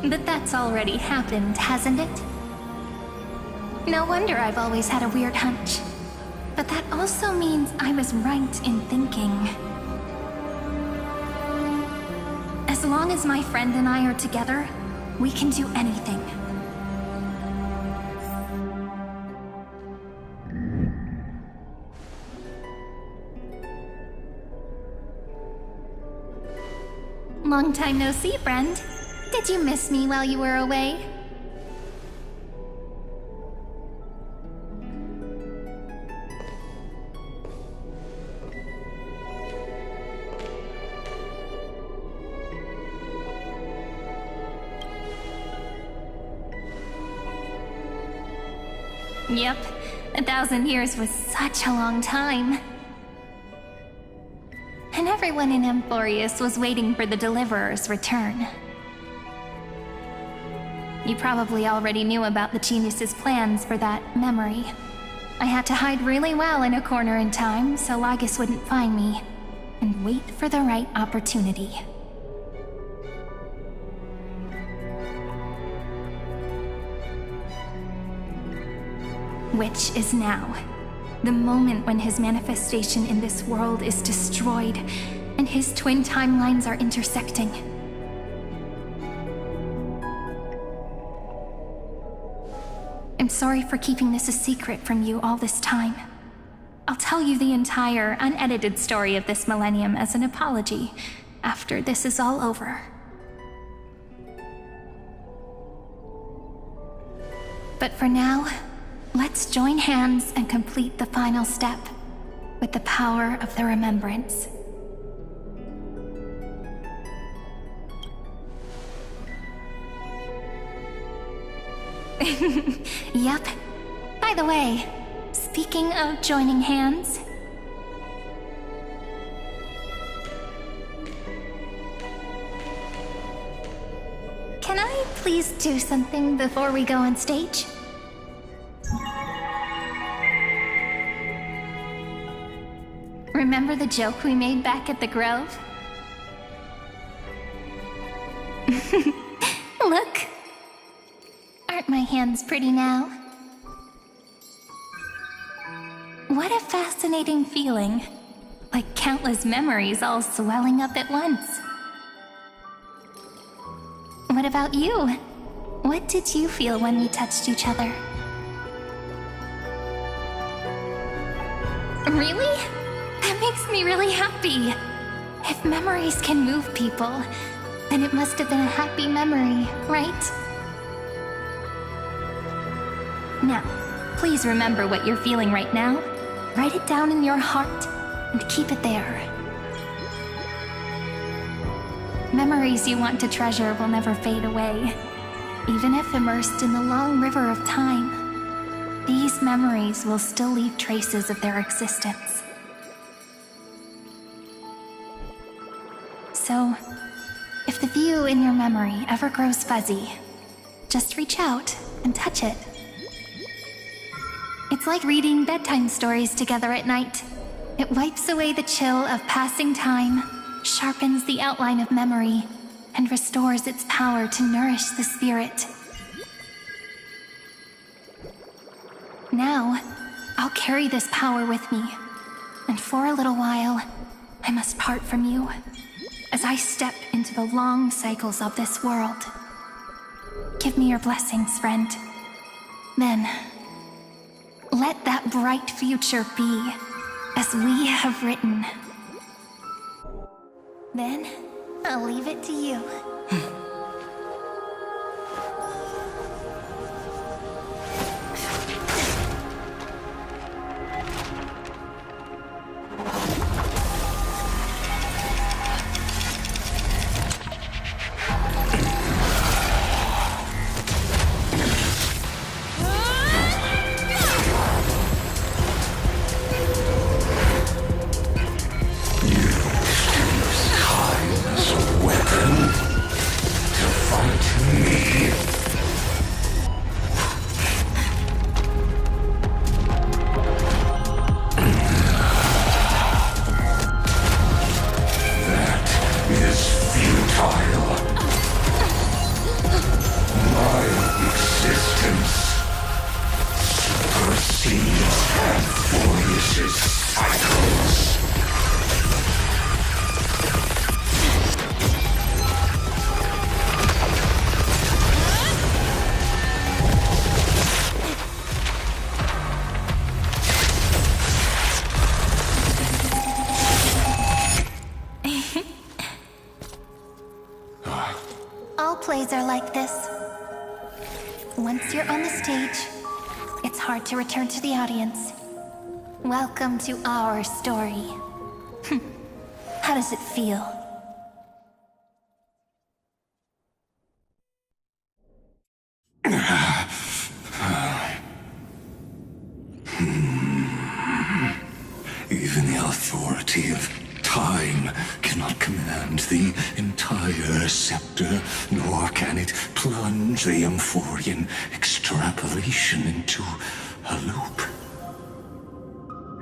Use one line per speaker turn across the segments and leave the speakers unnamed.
But that's already happened, hasn't it? No wonder I've always had a weird hunch. But that also means I was right in thinking. As long as my friend and I are together, we can do anything. Long time no see, friend. Did you miss me while you were away? Yep, 1,000 years was such a long time. And everyone in Emporius was waiting for the Deliverer's return. You probably already knew about the genius's plans for that memory. I had to hide really well in a corner in time so Lagus wouldn't find me, and wait for the right opportunity. Which is now. The moment when his manifestation in this world is destroyed, and his twin timelines are intersecting. I'm sorry for keeping this a secret from you all this time. I'll tell you the entire, unedited story of this millennium as an apology, after this is all over. But for now, let's join hands and complete the final step with the power of the remembrance. Yep. By the way, speaking of joining hands... Can I please do something before we go on stage? Remember the joke we made back at the Grove? Look! Aren't my hands pretty now? What a fascinating feeling. Like countless memories all swelling up at once. What about you? What did you feel when we touched each other? Really? That makes me really happy. If memories can move people, then it must have been a happy memory, right? Now, please remember what you're feeling right now. Write it down in your heart and keep it there. Memories you want to treasure will never fade away. Even if immersed in the long river of time, these memories will still leave traces of their existence. So, if the view in your memory ever grows fuzzy, just reach out and touch it. It's like reading bedtime stories together at night. It wipes away the chill of passing time, sharpens the outline of memory, and restores its power to nourish the spirit. Now, I'll carry this power with me, and for a little while, I must part from you, as I step into the long cycles of this world. Give me your blessings, friend. Then, let that bright future be as we have written. Then, I'll leave it to you.
Is futile. existence supersedes and voyages cycles.
All plays are like this. Once you're on the stage, it's hard to return to the audience. Welcome to our story. How does it feel?
Even the authority of time cannot command the entire scepter, nor can it plunge the Amphorian extrapolation into a loop.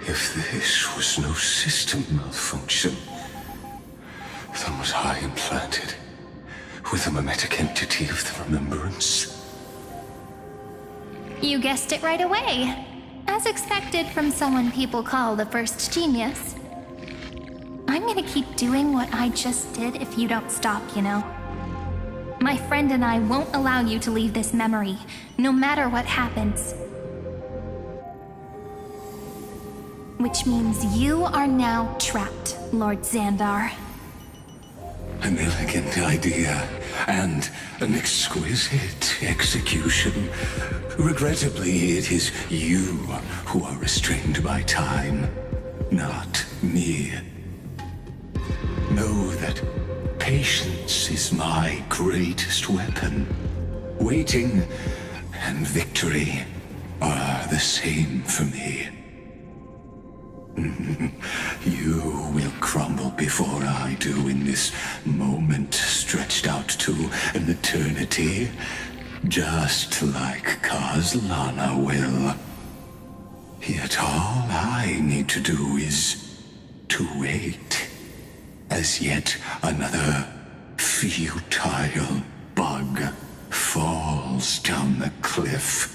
If this was no system malfunction, then was I implanted with a mimetic entity of the remembrance?
You guessed it right away. As expected from someone people call the first genius. I'm gonna keep doing what I just did if you don't stop, you know. My friend and I won't allow you to leave this memory, no matter what happens. Which means you are now trapped, Lord Xandar.
An elegant idea, and an exquisite execution. Regrettably, it is you who are restrained by time, not me. Know that patience is my greatest weapon. Waiting and victory are the same for me. You will crumble before I do in this moment stretched out to an eternity, just like Kazlana will. Yet all I need to do is to wait, as yet another futile bug falls down the cliff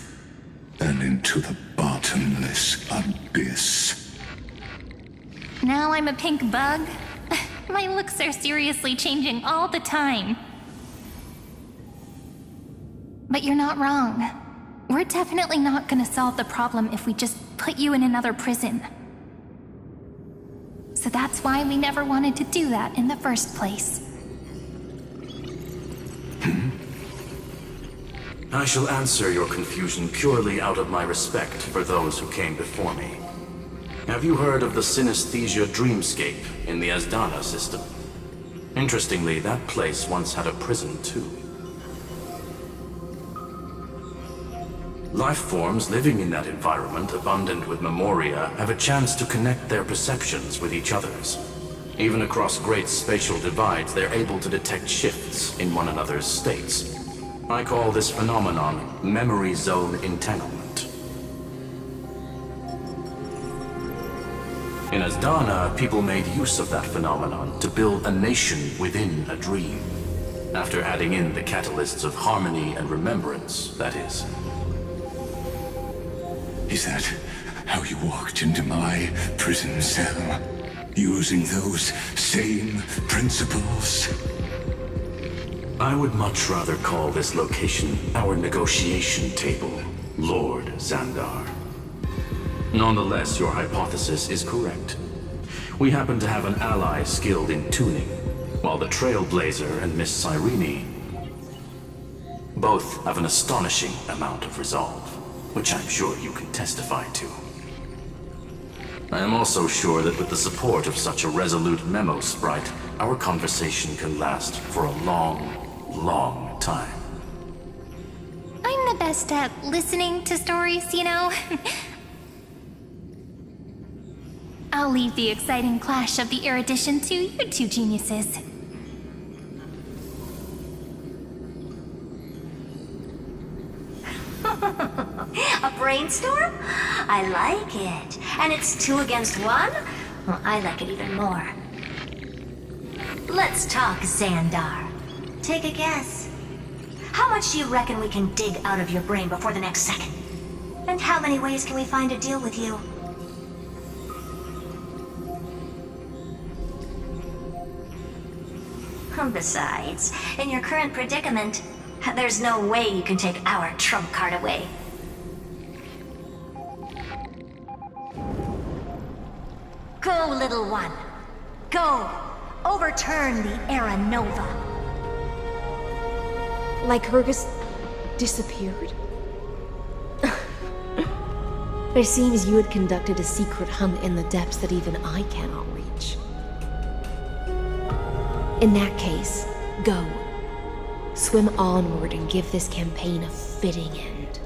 and into the bottomless abyss.
Now I'm a pink bug? My looks are seriously changing all the time. But you're not wrong. We're definitely not gonna solve the problem if we just put you in another prison. So that's why we never wanted to do that in the first place.
I shall answer your confusion purely out of my respect for those who came before me. Have you heard of the synesthesia dreamscape in the Asdana system? Interestingly, that place once had a prison too. Life forms living in that environment, abundant with memoria, have a chance to connect their perceptions with each other's. Even across great spatial divides, they're able to detect shifts in one another's states. I call this phenomenon memory zone entanglement. In Asdana, people made use of that phenomenon to build a nation within a dream. After adding in the catalysts of harmony and remembrance, that is.
Is that how you walked into my prison cell? Using those same principles?
I would much rather call this location our negotiation table, Lord Xandar. Nonetheless, your hypothesis is correct. We happen to have an ally skilled in tuning, while the Trailblazer and Miss Cyrene both have an astonishing amount of resolve, which I'm sure you can testify to. I am also sure that with the support of such a resolute memo sprite, our conversation can last for a long, long time.
I'm the best at listening to stories, you know? I'll leave the exciting clash of the erudition to you two geniuses.
A brainstorm? I like it. And it's 2 against 1? Well, I like it even more. Let's talk, Xandar. Take a guess. How much do you reckon we can dig out of your brain before the next second? And how many ways can we find to deal with you? Besides, in your current predicament, there's no way you can take our trump card away. Go, little one. Go. Overturn the Era Nova.
Lycurgus disappeared? It seems you had conducted a secret hunt in the depths that even I cannot reach. In that case, go. Swim onward and give this campaign a fitting end.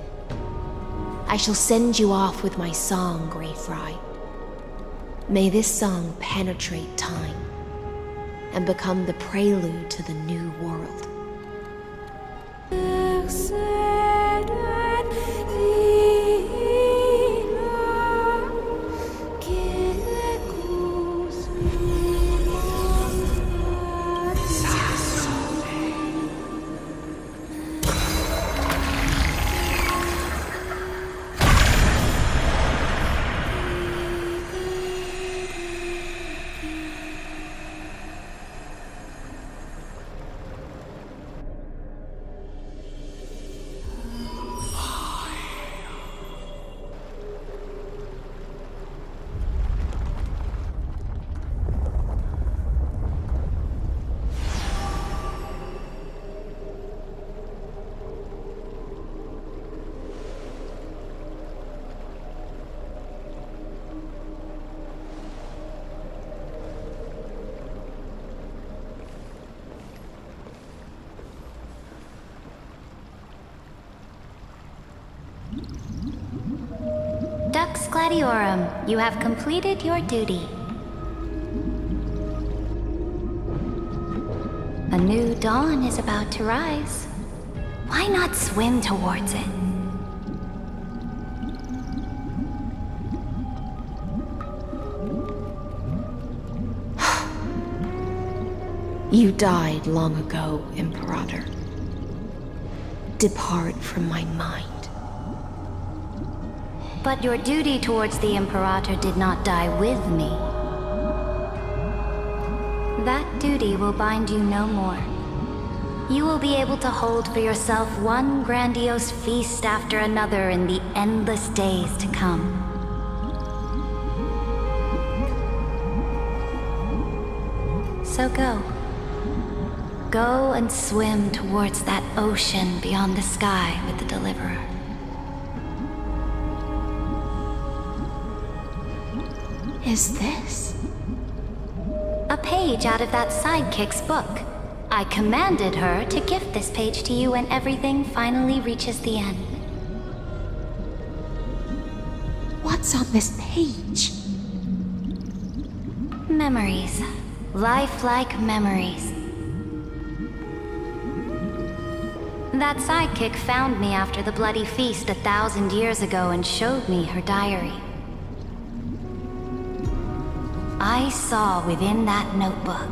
I shall send you off with my song, Greyfry. May this song penetrate time and become the prelude to the new world.
Dux Gladiorum, you have completed your duty. A new dawn is about to rise. Why not swim towards it?
You died long ago, Imperator. Depart from my mind.
But your duty towards the Imperator did not die with me. That duty will bind you no more. You will be able to hold for yourself one grandiose feast after another in the endless days to come. So go. Go and swim towards that ocean beyond the sky with the Deliverer.
Is this?
A page out of that sidekick's book. I commanded her to gift this page to you when everything finally reaches the end.
What's on this page?
Memories. Lifelike memories. That sidekick found me after the bloody feast 1,000 years ago and showed me her diary. I saw within that notebook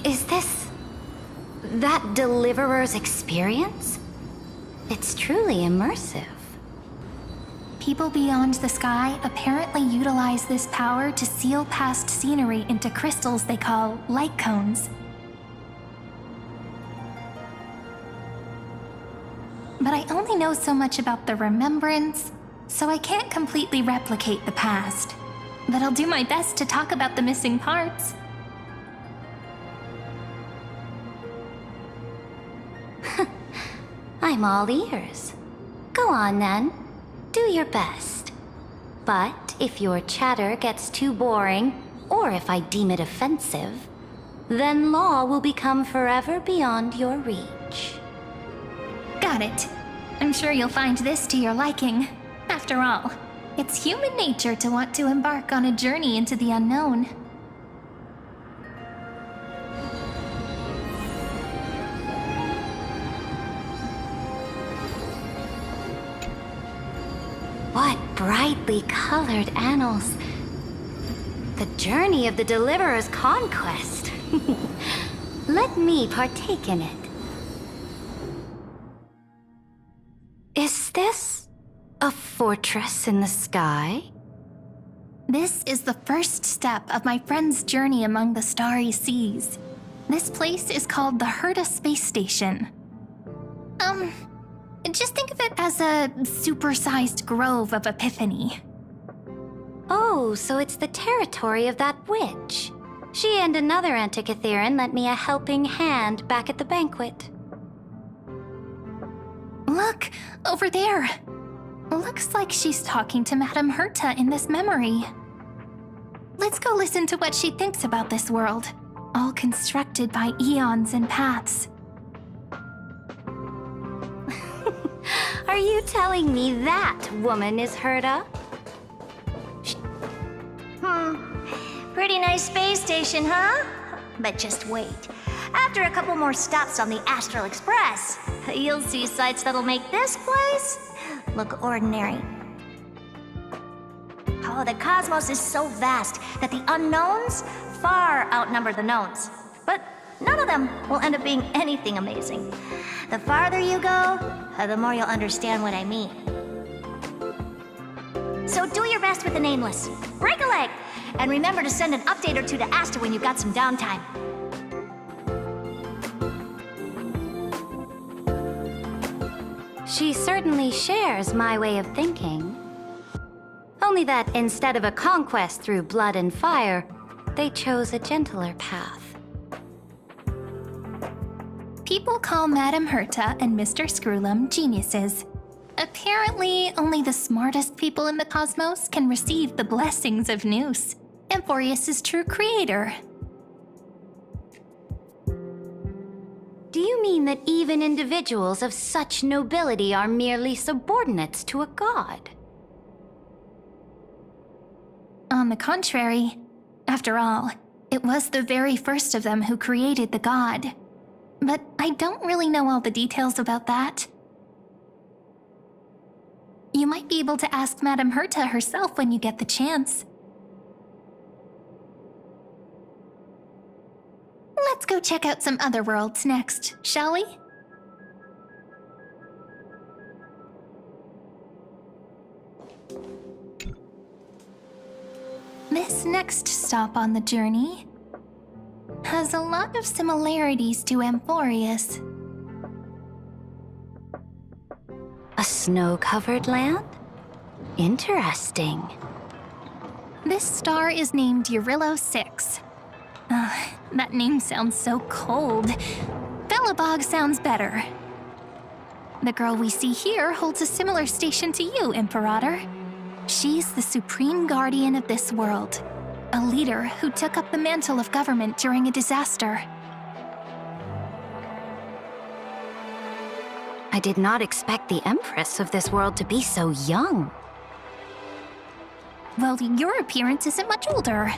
Is this that Deliverer's experience? It's truly immersive. People beyond the sky apparently utilize this power to seal past scenery into crystals they call light cones. But I only know so much about the remembrance, so I can't completely replicate the past. But I'll do my best to talk about the missing parts. I'm all ears. Go on then. Do your best. But if your chatter gets too boring, or if I deem it offensive, then law will become forever beyond your reach. Got it. I'm sure you'll find this to your liking. After all, it's human nature to want to embark on a journey into the unknown. What bright
brightly colored annals. The journey of the Deliverer's conquest. Let me partake in it. Is this a fortress in the sky?
This is the first step of my friend's journey among the starry seas. This place is called the Herta Space Station. Just think of it as a supersized grove of Epiphany.
Oh, so it's the territory of that witch. She and another Antikytherian lent me a helping hand back at the banquet.
Look, over there. Looks like she's talking to Madame Herta in this memory. Let's go listen to what she thinks about this world, all constructed by eons and paths.
Are you telling me that woman is Herta? Pretty nice space station, huh? But just wait. After a couple more stops on the Astral Express, you'll see sights that'll make this place look ordinary. Oh, the cosmos is so vast that the unknowns far outnumber the knowns. But none of them will end up being anything amazing. The farther you go, the more you'll understand what I mean. So do your best with the Nameless. Break a leg! And remember to send an update or two to Asta when you've got some downtime. She certainly shares my way of thinking. Only that instead of a conquest through blood and fire, they chose a gentler path.
People call Madame Herta and Mr. Screwlum geniuses. Apparently, only the smartest people in the cosmos can receive the blessings of Nous, Amphorius' true creator.
Do you mean that even individuals of such nobility are merely subordinates to a god?
On the contrary, after all, it was the very first of them who created the god. But I don't really know all the details about that. You might be able to ask Madame Herta herself when you get the chance. Let's go check out some other worlds next, shall we? This next stop on the journey has a lot of similarities to Amphorius.
A snow-covered land? Interesting.
This star is named Eurillo 6. That name sounds so cold. Belobog sounds better. The girl we see here holds a similar station to you, Imperator. She's the supreme guardian of this world, a leader who took up the mantle of government during a disaster.
I did not expect the Empress of this world to be so young.
Well, your appearance isn't much older.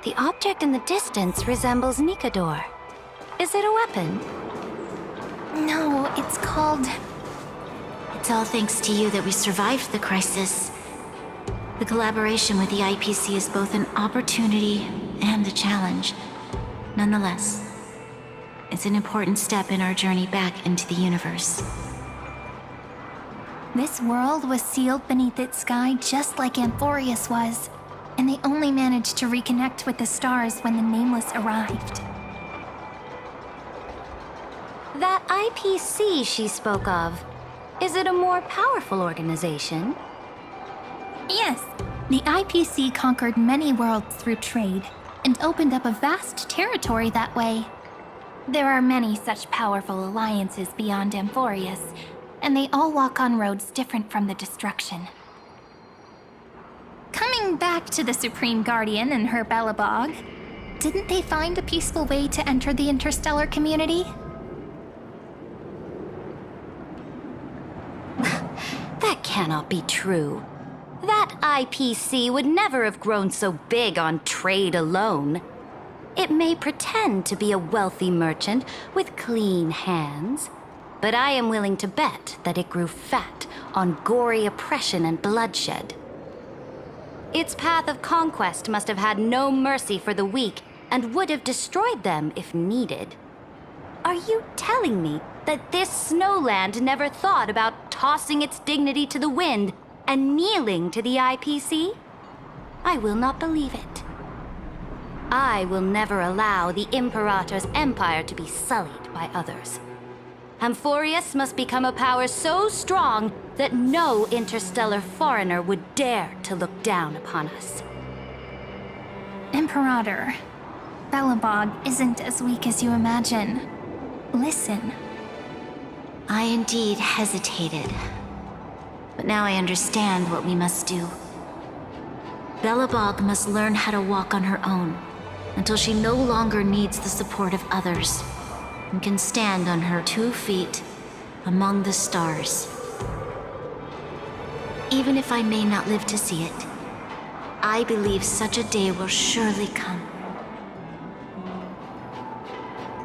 The object in the distance resembles Nikador. Is it a weapon?
No, it's called...
It's all thanks to you that we survived the crisis. The collaboration with the IPC is both an opportunity and a challenge. Nonetheless, it's an important step in our journey back into the universe.
This world was sealed beneath its sky just like Amphorius was, and they only managed to reconnect with the stars when the Nameless arrived.
That IPC she spoke of, is it a more powerful organization?
Yes, the IPC conquered many worlds through trade, and opened up a vast territory that way. There are many such powerful alliances beyond Amphorius, and they all walk on roads different from the destruction. Coming back to the Supreme Guardian and her Belobog, didn't they find a peaceful way to enter the interstellar community?
That cannot be true. That IPC would never have grown so big on trade alone. It may pretend to be a wealthy merchant with clean hands,
but I am willing to bet that it grew fat on gory oppression and bloodshed. Its path of conquest must have had no mercy for the weak and would have destroyed them if needed. Are you telling me that this snowland never thought about tossing its dignity to the wind and kneeling to the IPC? I will not believe it. I will never allow the Imperator's empire to be sullied by others. Amphorius must become a power so strong that no interstellar foreigner would dare to look down upon us.
Imperator, Belobog isn't as weak as you imagine. Listen.
I indeed hesitated. But now I understand what we must do. Belobog must learn how to walk on her own until she no longer needs the support of others and can stand on her 2 feet among the stars. Even if I may not live to see it, I believe such a day will surely come.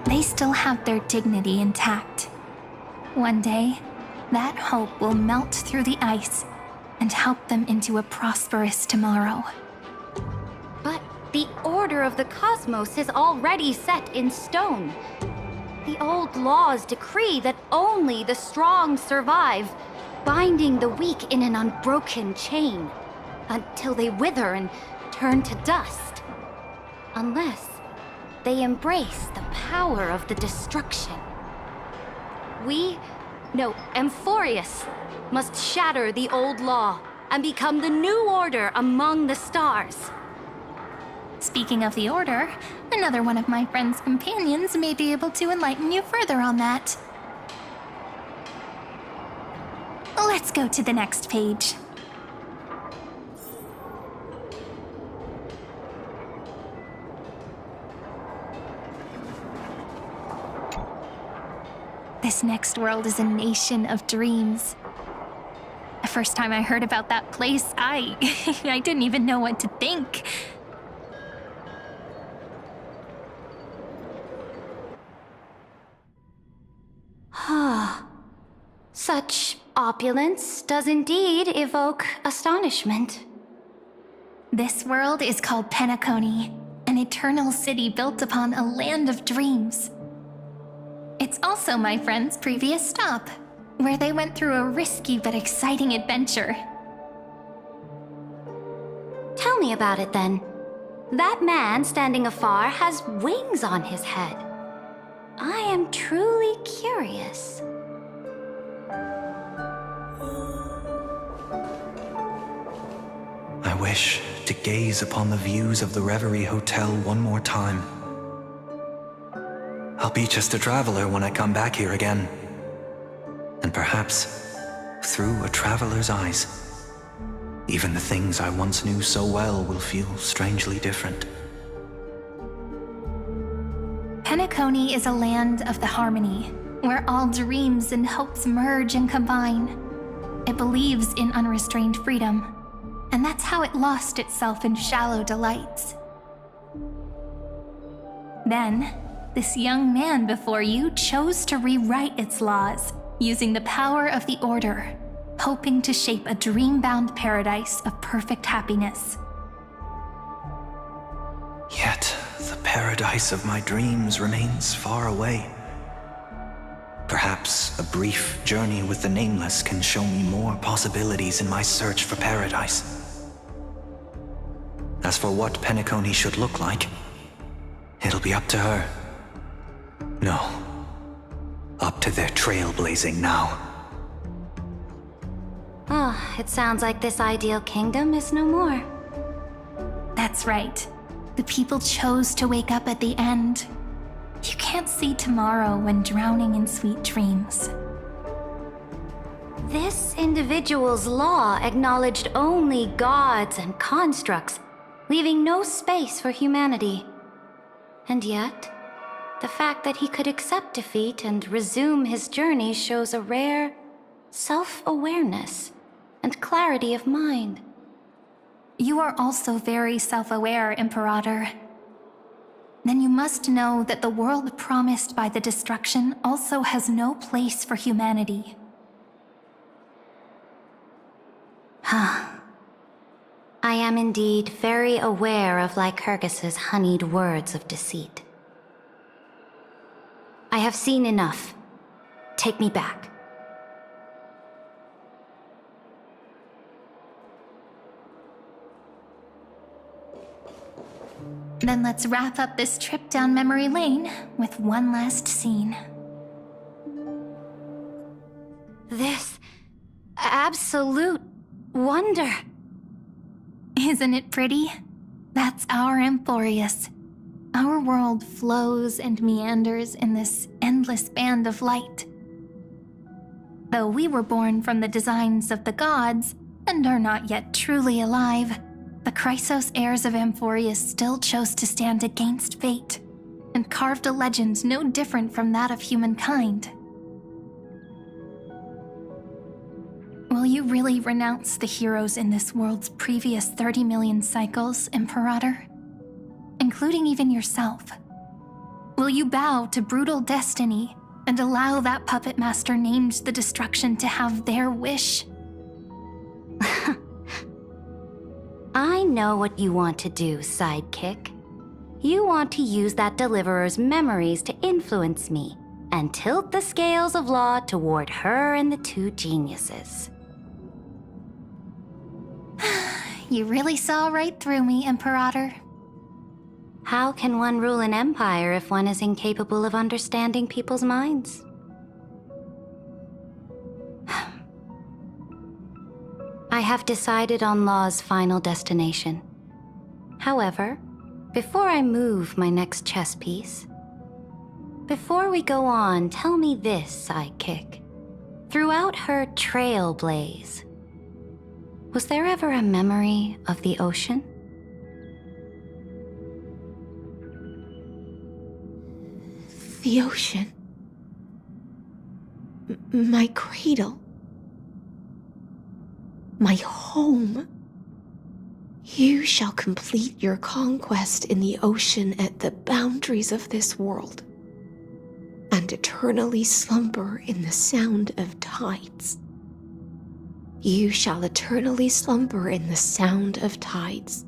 They still have their dignity intact. One day, that hope will melt through the ice and help them into a prosperous tomorrow.
But the order of the cosmos is already set in stone. The old laws decree that only the strong survive, binding the weak in an unbroken chain until they wither and turn to dust. Unless they embrace the power of the destruction. Amphorius must shatter the old law and become the new order among the stars.
Speaking of the Order, another one of my friend's companions may be able to enlighten you further on that. Let's go to the next page. This next world is a nation of dreams. The first time I heard about that place, I didn't even know what to think.
Such opulence does indeed evoke astonishment.
This world is called Penacony, an eternal city built upon a land of dreams. It's also my friend's previous stop, where they went through a risky but exciting adventure.
Tell me about it then. That man standing afar has wings on his head. I am truly curious.
I wish to gaze upon the views of the Reverie Hotel one more time. I'll be just a traveler when I come back here again. And perhaps, through a traveler's eyes, even the things I once knew so well will feel strangely different.
Penacony is a land of the harmony, where all dreams and hopes merge and combine. It believes in unrestrained freedom, and that's how it lost itself in shallow delights. Then, this young man before you chose to rewrite its laws, using the power of the Order, hoping to shape a dream-bound paradise of perfect happiness.
Yet, the paradise of my dreams remains far away. Perhaps a brief journey with the Nameless can show me more possibilities in my search for paradise. As for what Penacony should look like, it'll be up to her. No, up to their trailblazing now.
It sounds like this ideal kingdom is no more.
That's right. The people chose to wake up at the end. You can't see tomorrow when drowning in sweet dreams.
This individual's law acknowledged only gods and constructs, leaving no space for humanity. And yet, the fact that he could accept defeat and resume his journey shows a rare self-awareness and clarity of mind.
You are also very self-aware, Imperator. then you must know that the world promised by the destruction also has no place for humanity.
I am indeed very aware of Lycurgus's honeyed words of deceit. I have seen enough. Take me back.
Then let's wrap up this trip down memory lane with one last scene.
This absolute wonder.
Isn't it pretty? That's our Amphorius. Our world flows and meanders in this endless band of light. Though we were born from the designs of the gods and are not yet truly alive, the Chrysos heirs of Amphorius still chose to stand against fate and carved a legend no different from that of humankind. Will you really renounce the heroes in this world's previous 30 million cycles, Imperator? Including even yourself. Will you bow to brutal destiny and allow that puppet master named the destruction to have their wish?
I know what you want to do, sidekick. You want to use that deliverer's memories to influence me and tilt the scales of law toward her and the two geniuses.
You really saw right through me, Imperator.
How can one rule an empire if one is incapable of understanding people's minds? I have decided on Law's final destination. However, before I move my next chess piece, before we go on, tell me this, sidekick. Throughout her trailblaze, was there ever a memory of the ocean?
The ocean. My cradle. My home. You shall complete your conquest in the ocean at the boundaries of this world, and eternally slumber in the sound of tides. You shall eternally slumber in the sound of tides,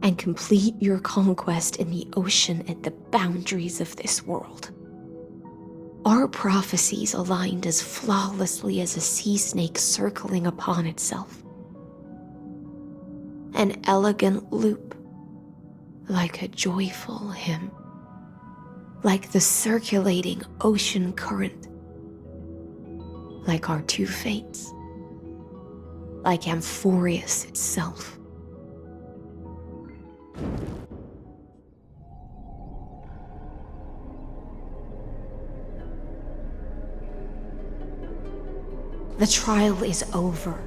and complete your conquest in the ocean at the boundaries of this world. Our prophecies aligned as flawlessly as a sea snake circling upon itself. An elegant loop, like a joyful hymn, like the circulating ocean current, like our two fates, like Amphorius itself. The trial is over.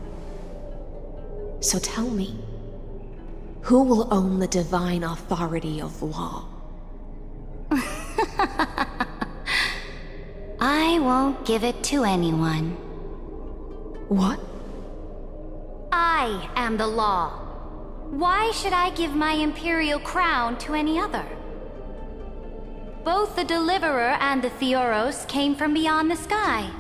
So tell me, who will own the divine authority of law?
I won't give it to anyone.
What?
I am the law. Why should I give my imperial crown to any other? Both the Deliverer and the Theoros came from beyond the sky.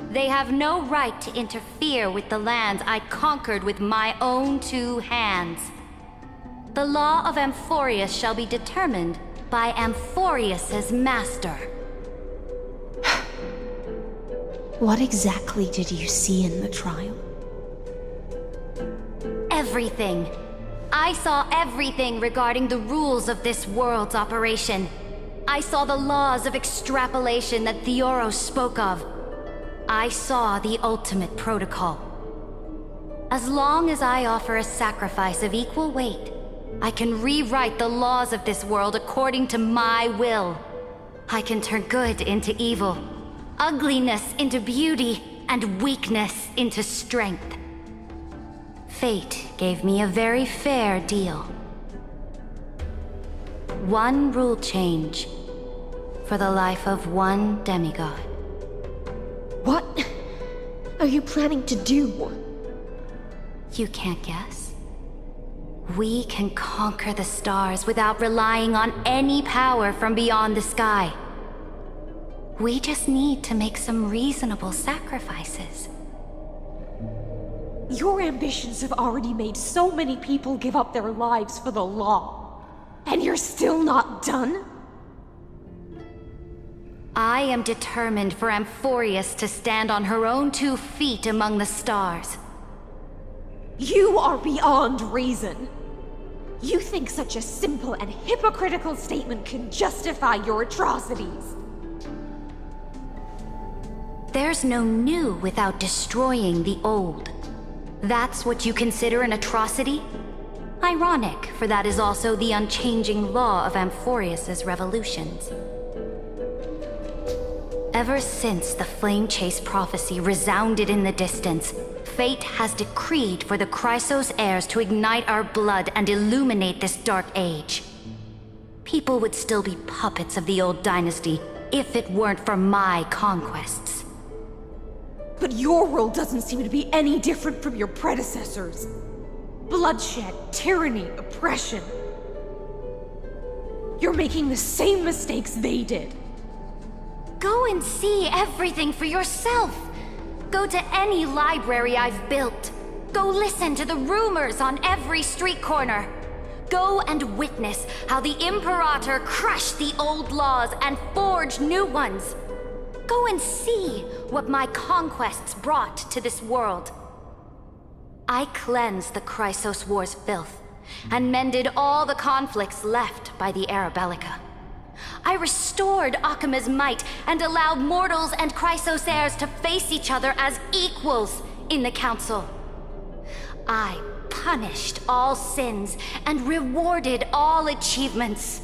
They have no right to interfere with the lands I conquered with my own two hands. The law of Amphorius shall be determined by Amphorius's master.
What exactly did you see in the trial?
Everything. I saw everything regarding the rules of this world's operation. I saw the laws of extrapolation that Theoros spoke of. I saw the ultimate protocol. As long as I offer a sacrifice of equal weight, I can rewrite the laws of this world according to my will. I can turn good into evil, ugliness into beauty, and weakness into strength. Fate gave me a very fair deal. One rule change for the life of one demigod.
What are you planning to do?
You can't guess? We can conquer the stars without relying on any power from beyond the sky. We just need to make some reasonable sacrifices.
Your ambitions have already made so many people give up their lives for the law. And you're still not done?
I am determined for Amphorius to stand on her own 2 feet among the stars.
You are beyond reason. You think such a simple and hypocritical statement can justify your atrocities.
There's no new without destroying the old. That's what you consider an atrocity? Ironic, for that is also the unchanging law of Amphorius's revolutions. Ever since the Flame Chase prophecy resounded in the distance, fate has decreed for the Chrysos heirs to ignite our blood and illuminate this dark age. People would still be puppets of the old dynasty if it weren't for my conquests.
But your world doesn't seem to be any different from your predecessors. Bloodshed, tyranny, oppression. You're making the same mistakes they did.
Go and see everything for yourself. Go to any library I've built. Go listen to the rumors on every street corner. Go and witness how the Imperator crushed the old laws and forged new ones. Go and see what my conquests brought to this world. I cleansed the Chrysos War's filth, and mended all the conflicts left by the Era Bellica. I restored Akima's might, and allowed mortals and Chrysos heirs to face each other as equals in the Council. I punished all sins, and rewarded all achievements.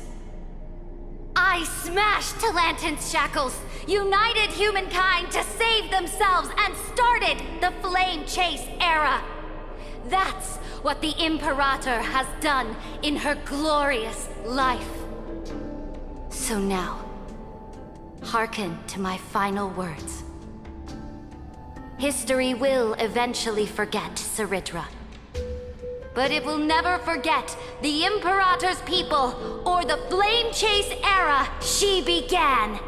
I smashed Talantin's shackles, united humankind to save themselves, and started the Flame Chase era. That's what the Imperator has done in her glorious life. So now, hearken to my final words. History will eventually forget Cérydra. But it will never forget the Imperator's people, or the Flame Chase era she began.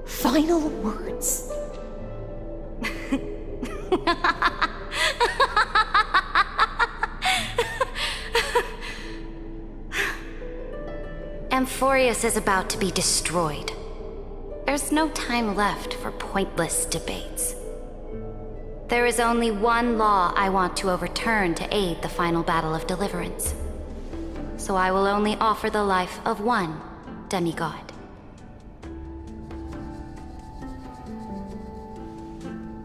Final words.
Amphorius is about to be destroyed. There's no time left for pointless debates. There is only one law I want to overturn to aid the final battle of deliverance. So I will only offer the life of one demigod.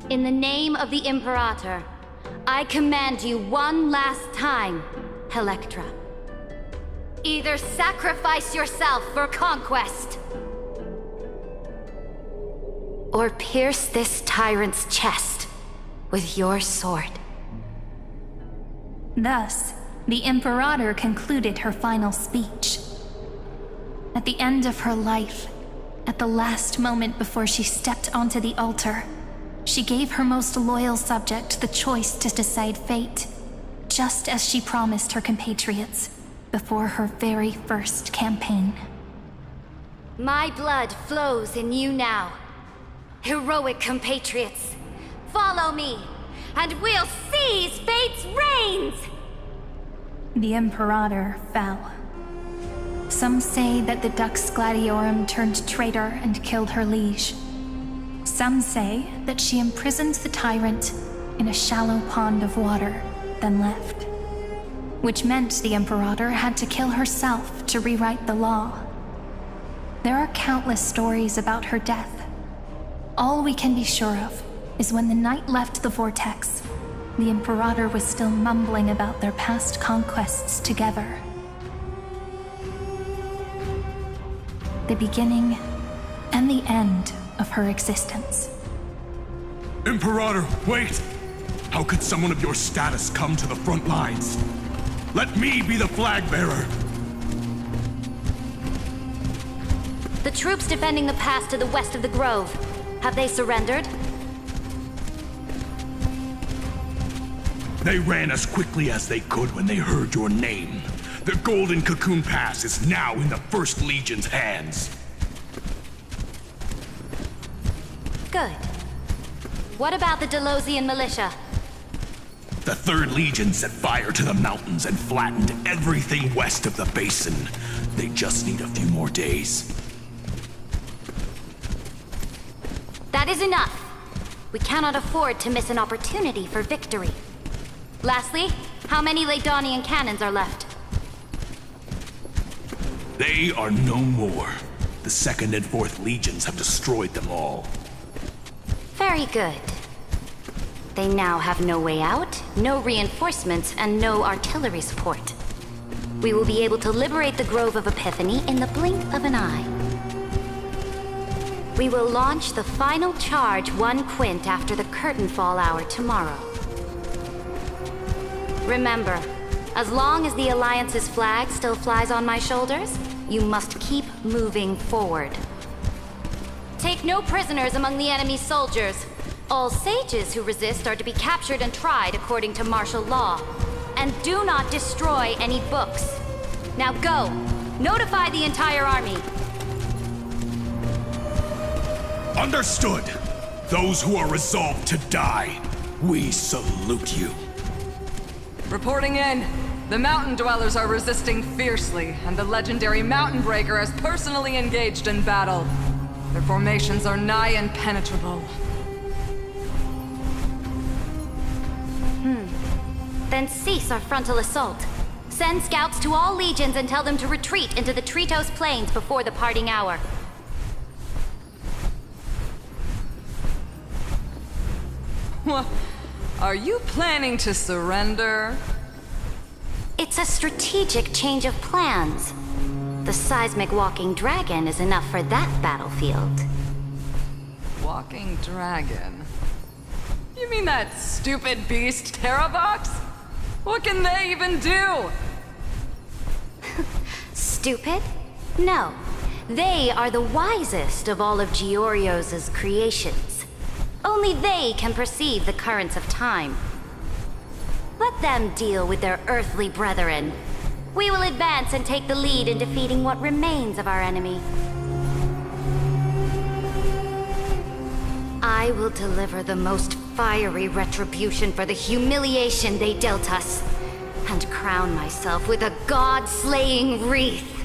In the name of the Imperator, I command you one last time, Electra. Either sacrifice yourself for conquest, or pierce this tyrant's chest with your sword.
Thus, the Imperator concluded her final speech. At the end of her life, at the last moment before she stepped onto the altar, she gave her most loyal subject the choice to decide fate, just as she promised her compatriots before her very first campaign.
My blood flows in you now. Heroic compatriots, follow me, and we'll seize fate's reins!
The Imperator fell. Some say that the Dux Gladiorum turned traitor and killed her liege. Some say that she imprisoned the tyrant in a shallow pond of water, then left. Which meant the Imperator had to kill herself to rewrite the law. There are countless stories about her death. All we can be sure of is when the knight left the vortex, the Imperator was still mumbling about their past conquests together. The beginning and the end of her existence.
Imperator, wait! How could someone of your status come to the front lines? Let me be the flag bearer!
The troops defending the pass to the west of the grove, have they surrendered?
They ran as quickly as they could when they heard your name. The Golden Cocoon Pass is now in the First Legion's hands.
Good. What about the Delosian militia?
The Third Legion set fire to the mountains and flattened everything west of the basin. They just need a few more days.
That is enough. We cannot afford to miss an opportunity for victory. Lastly, how many Ladonian cannons are left?
They are no more. The Second and Fourth Legions have destroyed them all.
Very good. They now have no way out, no reinforcements, and no artillery support. We will be able to liberate the Grove of Epiphany in the blink of an eye. We will launch the final charge 1 quint after the curtain fall hour tomorrow. Remember, as long as the Alliance's flag still flies on my shoulders, you must keep moving forward. Take no prisoners among the enemy's soldiers. All sages who resist are to be captured and tried according to martial law. And do not destroy any books. Now go! Notify the entire army!
Understood! Those who are resolved to die, we salute you.
Reporting in. The Mountain Dwellers are resisting fiercely, and the legendary Mountain Breaker has personally engaged in battle. Their formations are nigh impenetrable.
Then cease our frontal assault. Send scouts to all legions and tell them to retreat into the Tritos Plains before the parting hour.
What? Are you planning to surrender?
It's a strategic change of plans. The seismic walking dragon is enough for that battlefield.
Walking dragon? You mean that stupid beast, Terravox? What can they even do?
Stupid? No. They are the wisest of all of Georgios' creations. Only they can perceive the currents of time. Let them deal with their earthly brethren. We will advance and take the lead in defeating what remains of our enemy. I will deliver the most fiery retribution for the humiliation they dealt us, and crown myself with a god-slaying wreath.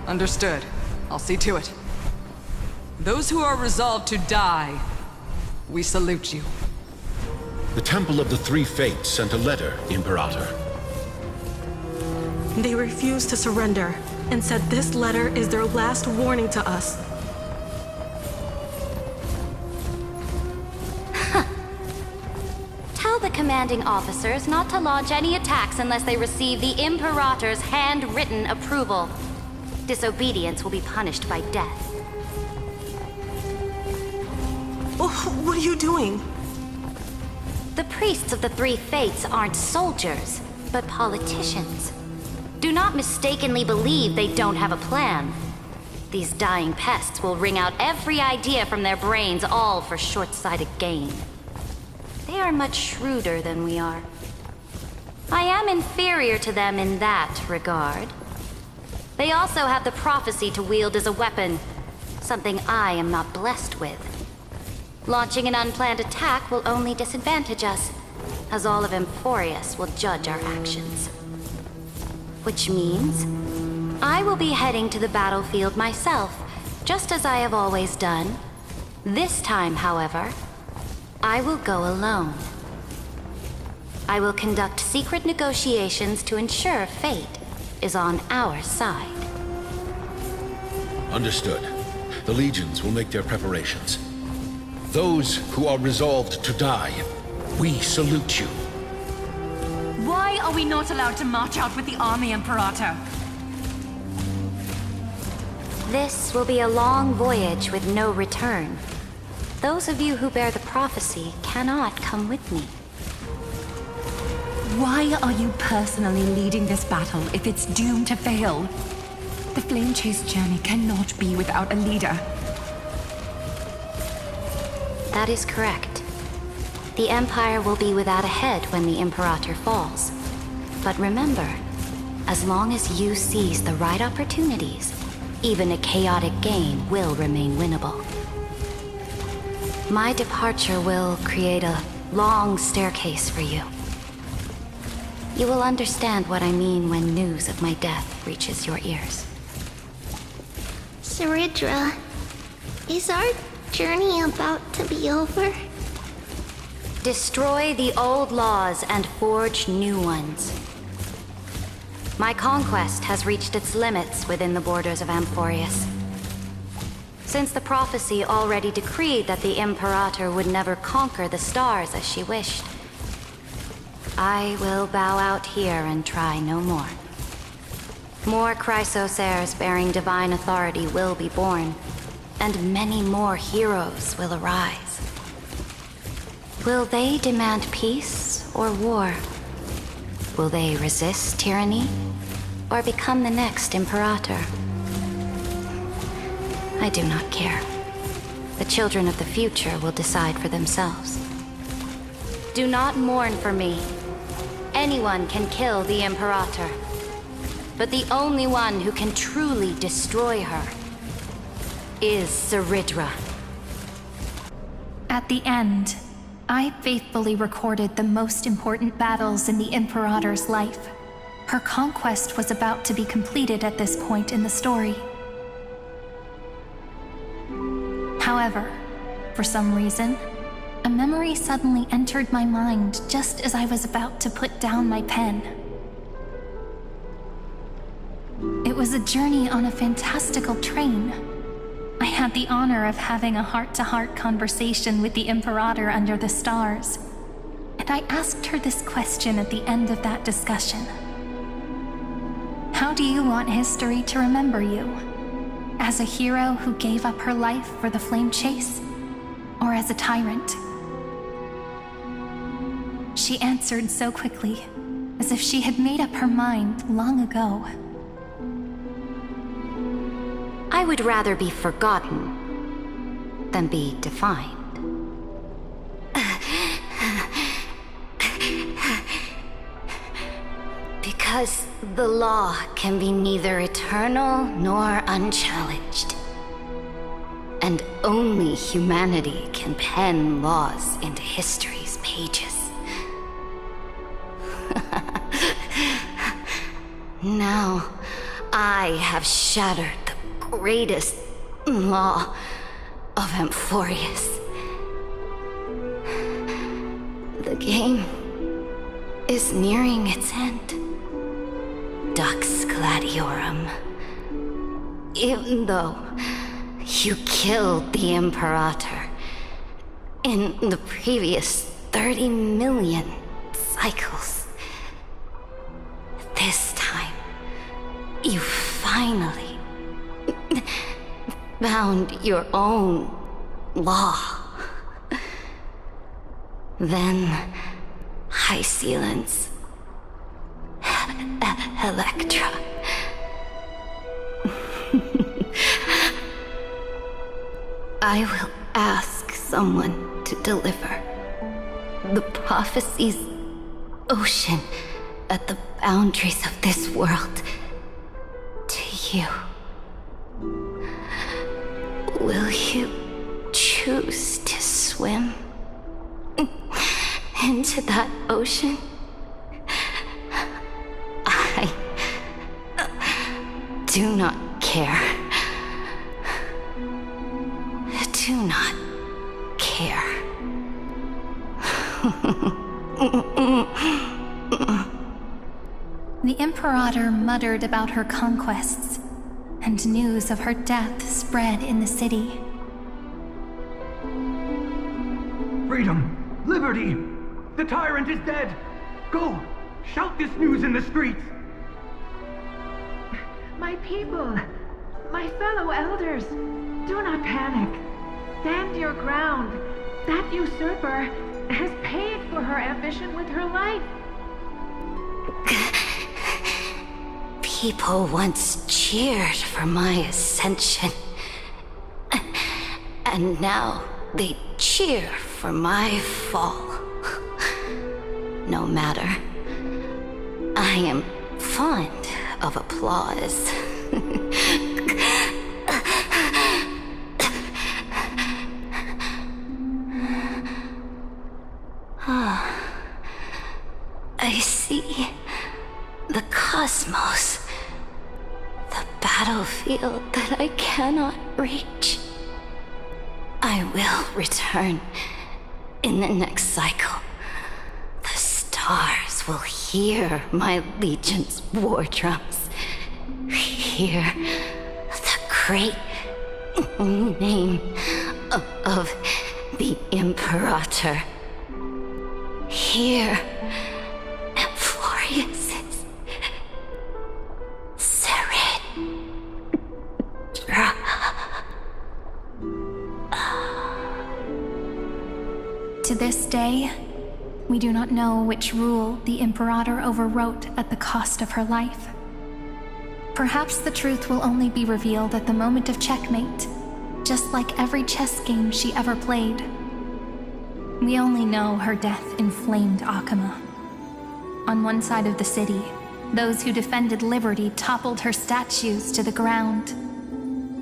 Understood. I'll see to it. Those who are resolved to die, we salute you.
The Temple of the Three Fates sent a letter, Imperator.
They refused to surrender, and said this letter is their last warning to us.
Tell the commanding officers not to launch any attacks unless they receive the Imperator's handwritten approval. Disobedience will be punished by death.
Oh, what are you doing?
The priests of the Three Fates aren't soldiers, but politicians. Do not mistakenly believe they don't have a plan. These dying pests will wring out every idea from their brains, all for short-sighted gain. They are much shrewder than we are. I am inferior to them in that regard. They also have the prophecy to wield as a weapon, something I am not blessed with. Launching an unplanned attack will only disadvantage us, as all of Emphorius will judge our actions. Which means, I will be heading to the battlefield myself, just as I have always done. This time, however, I will go alone. I will conduct secret negotiations to ensure fate is on our side.
Understood. The legions will make their preparations. Those who are resolved to die, we salute you.
Why are we not allowed to march out with the army, Imperator?
This will be a long voyage with no return. Those of you who bear the prophecy cannot come with me.
Why are you personally leading this battle if it's doomed to fail? The Flame Chase journey cannot be without a leader.
That is correct. The Empire will be without a head when the Imperator falls. But remember, as long as you seize the right opportunities, even a chaotic game will remain winnable. My departure will create a long staircase for you. You will understand what I mean when news of my death reaches your ears.
Cérydra, is our journey about to be over?
Destroy the old laws and forge new ones. My conquest has reached its limits within the borders of Amphorius. Since the prophecy already decreed that the Imperator would never conquer the stars as she wished, I will bow out here and try no more. More Chrysos heirs bearing divine authority will be born, and many more heroes will arise. Will they demand peace or war? Will they resist tyranny, or become the next Imperator? I do not care. The children of the future will decide for themselves. Do not mourn for me. Anyone can kill the Imperator, but the only one who can truly destroy her is Cérydra.
At the end, I faithfully recorded the most important battles in the Imperator's life. Her conquest was about to be completed at this point in the story. However, for some reason, a memory suddenly entered my mind just as I was about to put down my pen. It was a journey on a fantastical train. I had the honor of having a heart-to-heart conversation with the Imperator under the stars, and I asked her this question at the end of that discussion. How do you want history to remember you? As a hero who gave up her life for the flame chase? Or as a tyrant? She answered so quickly, as if she had made up her mind long ago.
I would rather be forgotten than be defined. Because the law can be neither eternal nor unchallenged. And only humanity can pen laws into history's pages. Now, I have shattered the greatest law of Amphorius. The game is nearing its end. Dux Gladiorum. Even though you killed the Imperator in the previous 30 million cycles, this time you finally found your own law. Then High Sealants, Electra. I will ask someone to deliver the prophecy's ocean at the boundaries of this world to you. Will you choose to swim into that ocean? I do not care. Do not care.
The Imperator muttered about her conquests, and news of her death spread in the city.
Freedom! Liberty! The tyrant is dead! Go! Shout this news in the streets!
My people, my fellow elders, do not panic. Stand your ground. That usurper has paid for her ambition with her life.
People once cheered for my ascension. And now they cheer for my fall. no matter. I am fond of applause. I see the cosmos, the battlefield that I cannot reach. I will return in the next cycle. The stars will hear my legion's war drums. Hear the great name of the Imperator. Hear Florius's Cérydra.
To this day, we do not know which rule the Imperator overwrote at the cost of her life. Perhaps the truth will only be revealed at the moment of checkmate, just like every chess game she ever played. We only know her death inflamed Akama. On one side of the city, those who defended liberty toppled her statues to the ground.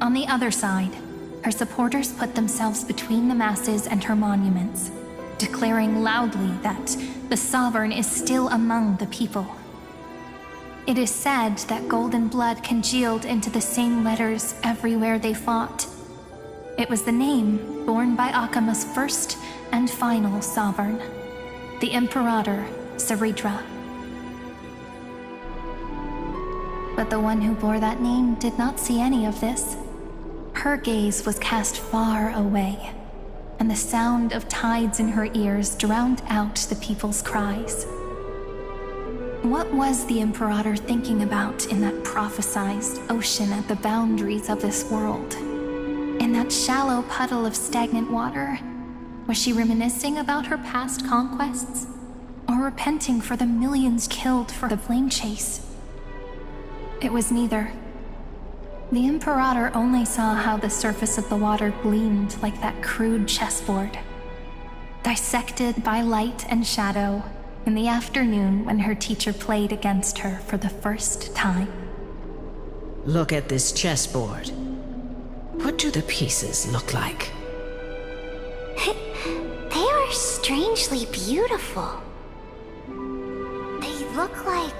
On the other side, her supporters put themselves between the masses and her monuments, declaring loudly that the Sovereign is still among the people. It is said that golden blood congealed into the same letters everywhere they fought. It was the name borne by Akama's first and final sovereign, the Imperator Cérydra. But the one who bore that name did not see any of this. Her gaze was cast far away, and the sound of tides in her ears drowned out the people's cries. What was the Imperator thinking about in that prophesized ocean at the boundaries of this world? In that shallow puddle of stagnant water? Was she reminiscing about her past conquests? Or repenting for the millions killed for the flame chase? It was neither. The Imperator only saw how the surface of the water gleamed like that crude chessboard, dissected by light and shadow in the afternoon when her teacher played against her for the first time.
Look at this chessboard. What do the pieces look like?
They are strangely beautiful. They look like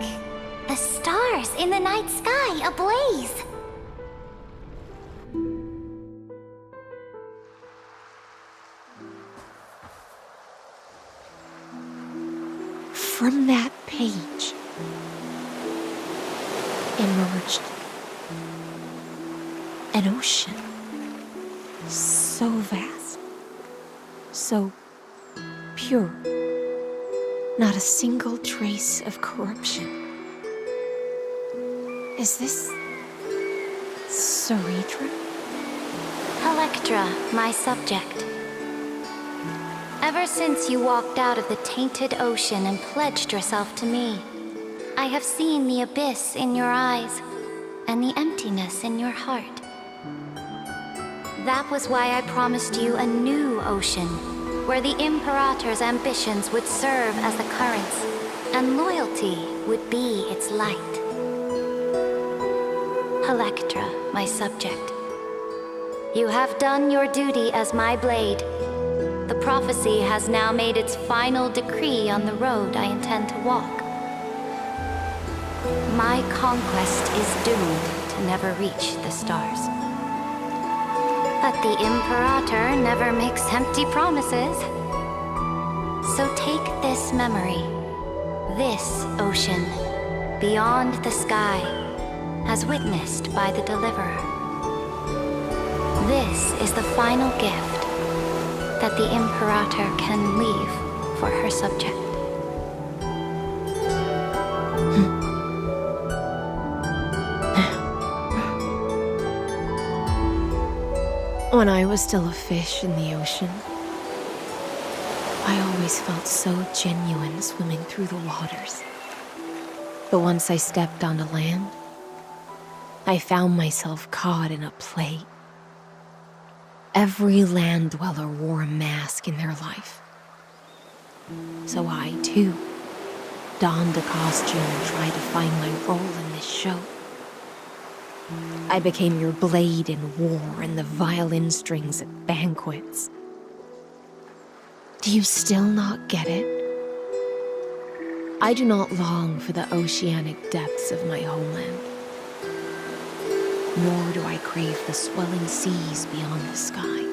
the stars in the night sky ablaze.
From that page emerged an ocean so vast, so pure, not a single trace of corruption. Is this Cérydra?
Electra, my subject. Ever since you walked out of the tainted ocean and pledged yourself to me, I have seen the abyss in your eyes and the emptiness in your heart. That was why I promised you a new ocean, where the Imperator's ambitions would serve as the currents, and loyalty would be its light. Electra, my subject. You have done your duty as my blade. The prophecy has now made its final decree on the road I intend to walk. My conquest is doomed to never reach the stars. But the Imperator never makes empty promises. So take this memory, this ocean, beyond the sky, as witnessed by the Deliverer. This is the final gift that the Imperator can leave for her subject.
When I was still a fish in the ocean, I always felt so genuine swimming through the waters. But once I stepped onto land, I found myself caught in a play. Every land dweller wore a mask in their life. So I, too, donned a costume and tried to find my role in this show. I became your blade in war and the violin strings at banquets. Do you still not get it? I do not long for the oceanic depths of my homeland, nor do I crave the swelling seas beyond the sky.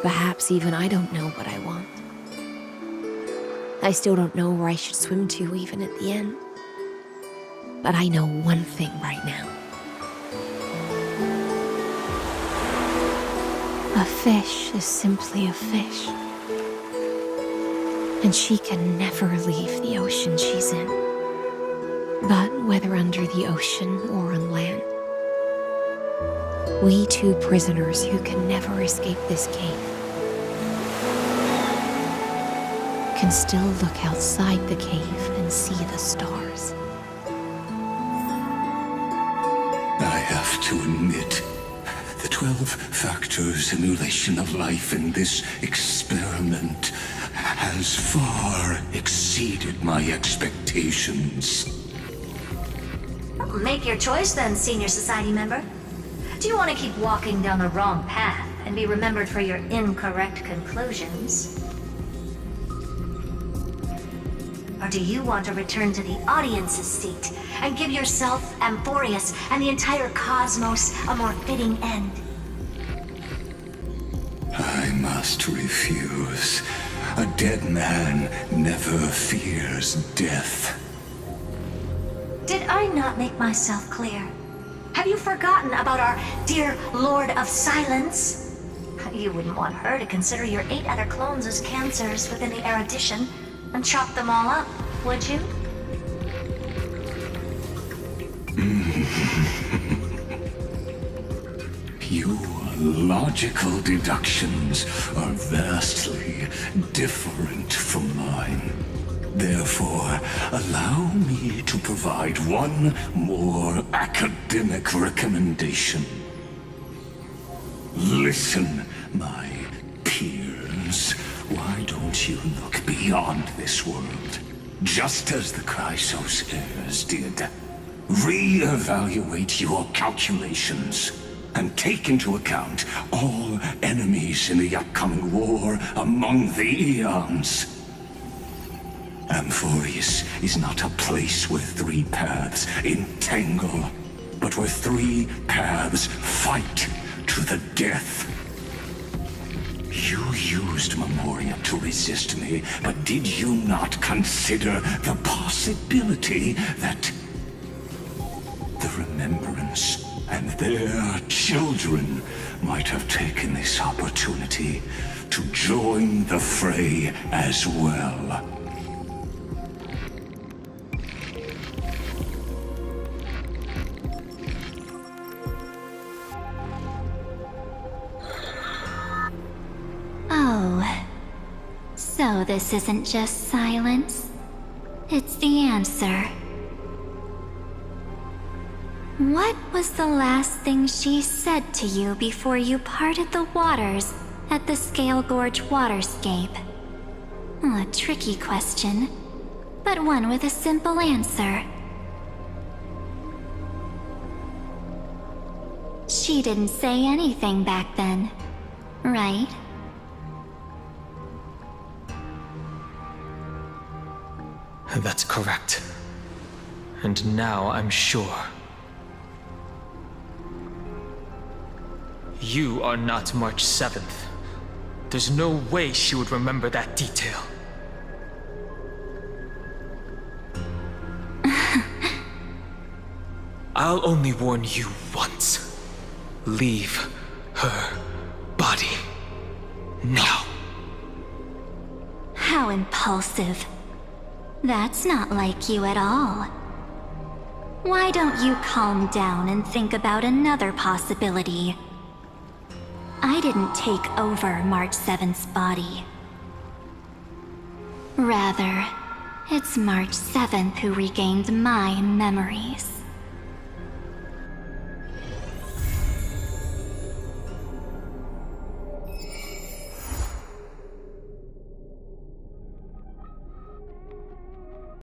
Perhaps even I don't know what I want. I still don't know where I should swim to even at the end. But I know one thing right now. A fish is simply a fish. And she can never leave the ocean she's in. But whether under the ocean or on land, we two prisoners who can never escape this cave can still look outside the cave and see the stars.
I have to admit, the 12-factor simulation of life in this experiment has far exceeded my expectations.
Make your choice then, Senior Society member. Do you want to keep walking down the wrong path and be remembered for your incorrect conclusions? Or do you want to return to the audience's seat and give yourself, Amphorius, and the entire cosmos a more fitting end?
I must refuse. A dead man never fears death.
Did I not make myself clear? Have you forgotten about our dear Lord of Silence? You wouldn't want her to consider your 8 other clones as cancers within the erudition and chop them all up, would you?
Your logical deductions are vastly different from mine. Therefore, allow me to provide one more academic recommendation. Listen, my peers. Why don't you look beyond this world, just as the Chrysos heirs did? Re-evaluate your calculations, and take into account all enemies in the upcoming war among the Eons. Amphorius is not a place where 3 paths entangle, but where 3 paths fight to the death. You used Memoria to resist me, but did you not consider the possibility that the Remembrance and their children might have taken this opportunity to join the fray as well?
Oh, so this isn't just silence. It's the answer. What was the last thing she said to you before you parted the waters at the Scale Gorge waterscape? A tricky question, but one with a simple answer. She didn't say anything back then, right?
That's correct. And now I'm sure. You are not March 7th. There's no way she would remember that detail. I'll only warn you once. Leave her body now.
How impulsive. That's not like you at all. Why don't you calm down and think about another possibility? I didn't take over March 7th's body. Rather, it's March 7th who regained my memories.